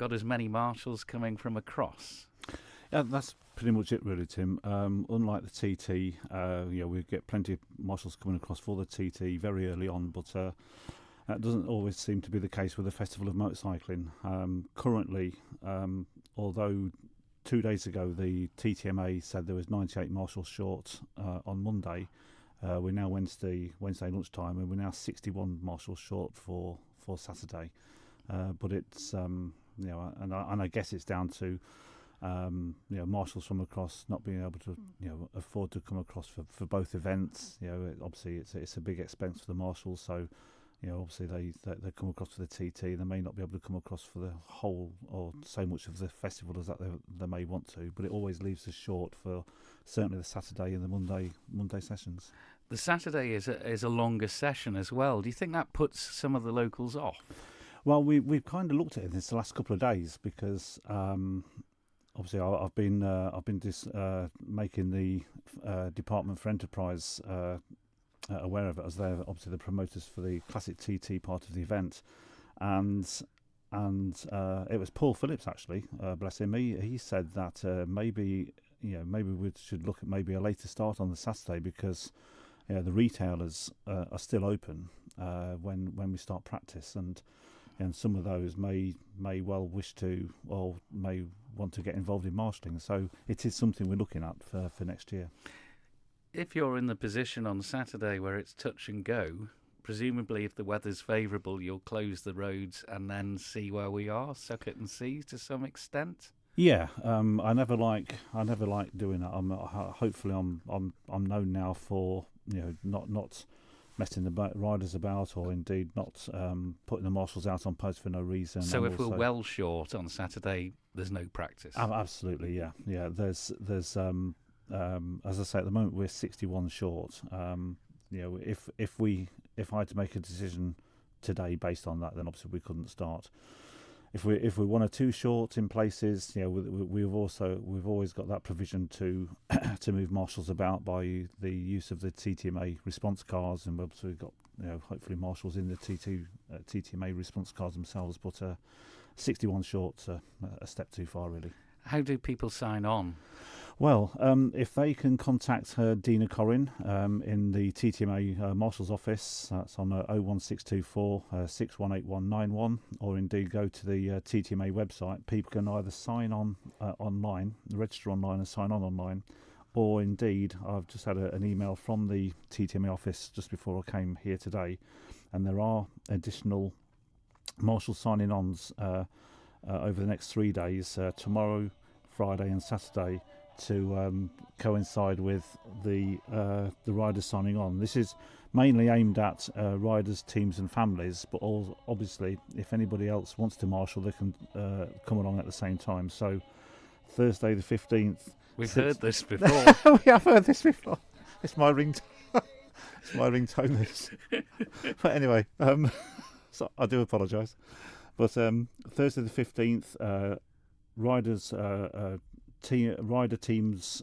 got as many marshals coming from across. Yeah, that's pretty much it, really, Tim. Unlike the TT, we get plenty of marshals coming across for the TT very early on, but that doesn't always seem to be the case with the Festival of Motorcycling. Currently, although 2 days ago the TTMA said there was 98 marshals short on Monday, we're now Wednesday lunchtime, and we're now 61 marshals short for Saturday. But it's and I guess it's down to marshals from across not being able to afford to come across for both events. Obviously it's a big expense for the marshals, so obviously they come across for the TT. They may not be able to come across for the whole or so much of the festival as that they may want to, but it always leaves us short for certainly the Saturday and the Monday sessions. The Saturday is a longer session as well. Do you think that puts some of the locals off? Well, we've kind of looked at it this the last couple of days because obviously I've been making the Department for Enterprise aware of it, as they're obviously the promoters for the classic TT part of the event, and it was Paul Phillips actually, bless him. He said that maybe we should look at maybe a later start on the Saturday because the retailers are still open when we start practice, and some of those may well wish to or may want to get involved in marshalling. So it is something we're looking at for next year. If you're in the position on Saturday where it's touch and go, presumably if the weather's favourable, you'll close the roads and then see where we are, suck it and see to some extent. Yeah, I never like doing that. Hopefully I'm known now for not messing the riders about, or indeed not putting the marshals out on post for no reason. So if we're well short on Saturday, there's no practice. Absolutely, yeah. There's as I say, at the moment we're 61 short. If I had to make a decision today based on that, then obviously we couldn't start. If we're 1 or 2 short in places, we've always got that provision to move marshals about by the use of the TTMA response cars, and obviously we've got hopefully marshals in the TTMA response cars themselves. But 61 short's a step too far, really. How do people sign on? Well, if they can contact Dina Corrin in the TTMA Marshal's office, that's on 01624 618191, or indeed go to the TTMA website. People can either sign on online, register online and sign on online, or indeed, I've just had an email from the TTMA office just before I came here today, and there are additional Marshal signing ons over the next 3 days, tomorrow, Friday and Saturday, to coincide with the riders signing on. This is mainly aimed at riders, teams and families, but obviously if anybody else wants to marshal, they can come along at the same time. So Thursday the 15th. We've heard this before. We have heard this before. It's my ringtone. It's my ringtone. This. But anyway, so I do apologise. But Thursday the 15th, riders, rider teams,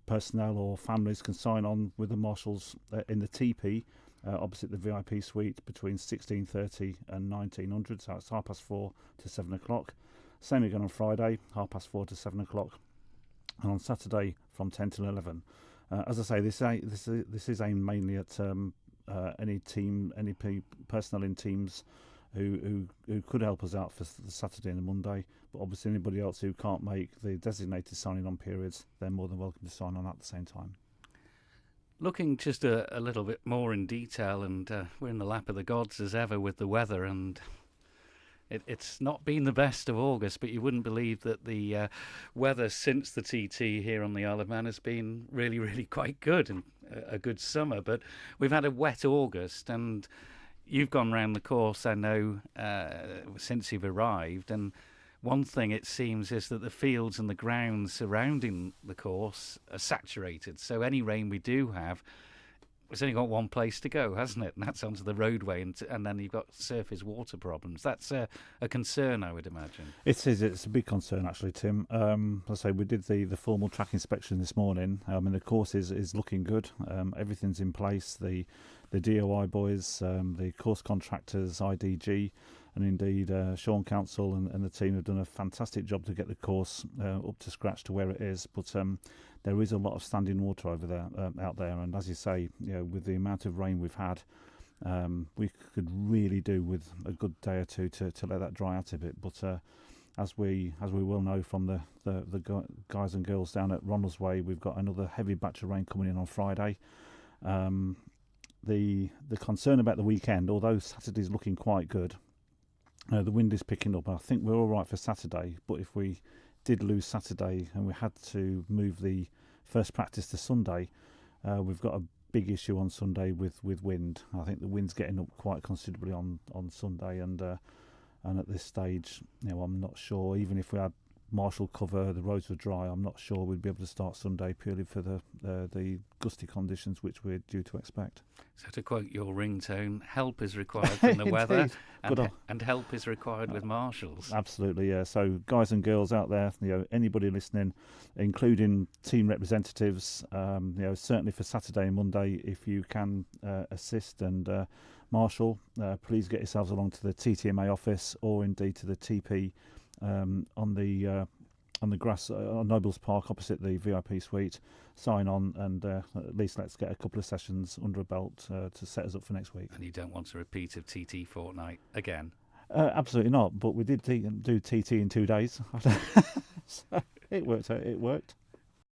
personnel or families can sign on with the marshals in the TP, opposite the VIP suite, between 16:30 and 1900. So it's 4:30 to 7 o'clock. Same again on Friday, 4:30 to 7 o'clock, and on Saturday from 10 till 11. As I say, this is aimed mainly at any team, any personnel in teams who could help us out for the Saturday and the Monday, but obviously anybody else who can't make the designated signing on periods, they're more than welcome to sign on at the same time. Looking just a little bit more in detail, and we're in the lap of the gods as ever with the weather, and it's not been the best of August, but you wouldn't believe that the weather since the TT here on the Isle of Man has been really, really quite good, and a good summer. But we've had a wet August, and you've gone round the course, I know, since you've arrived, and one thing it seems is that the fields and the grounds surrounding the course are saturated. So any rain we do have, it's only got one place to go, hasn't it? And that's onto the roadway, and then you've got surface water problems. That's a concern, I would imagine. It is. It's a big concern, actually, Tim. As I say, we did the formal track inspection this morning. The course is looking good. Everything's in place. The DOI boys, the course contractors, IDG, and indeed Sean Council and the team have done a fantastic job to get the course up to scratch to where it is. But there is a lot of standing water over there, out there, and as you say, with the amount of rain we've had, we could really do with a good day or two to let that dry out a bit. But as we will know from the guys and girls down at Ronald's Way, we've got another heavy batch of rain coming in on Friday. The concern about the weekend, although Saturday's looking quite good, the wind is picking up. I think we're all right for Saturday, but if we did lose Saturday and we had to move the first practice to Sunday, we've got a big issue on Sunday with wind. I think the wind's getting up quite considerably on Sunday, and at this stage, I'm not sure. Even if we had Marshal cover, the roads were dry, I'm not sure we'd be able to start Sunday purely for the gusty conditions which we're due to expect. So to quote your ringtone, help is required from the weather, But, and help is required with Marshals. Absolutely, yeah. So guys and girls out there, anybody listening, including team representatives, certainly for Saturday and Monday, if you can assist and Marshal, please get yourselves along to the TTMA office or indeed to the TP on the grass on Nobles Park opposite the VIP suite. Sign on and at least let's get a couple of sessions under a belt to set us up for next week. And you don't want a repeat of TT fortnight again? Absolutely not. But we did do TT in 2 days. So it worked.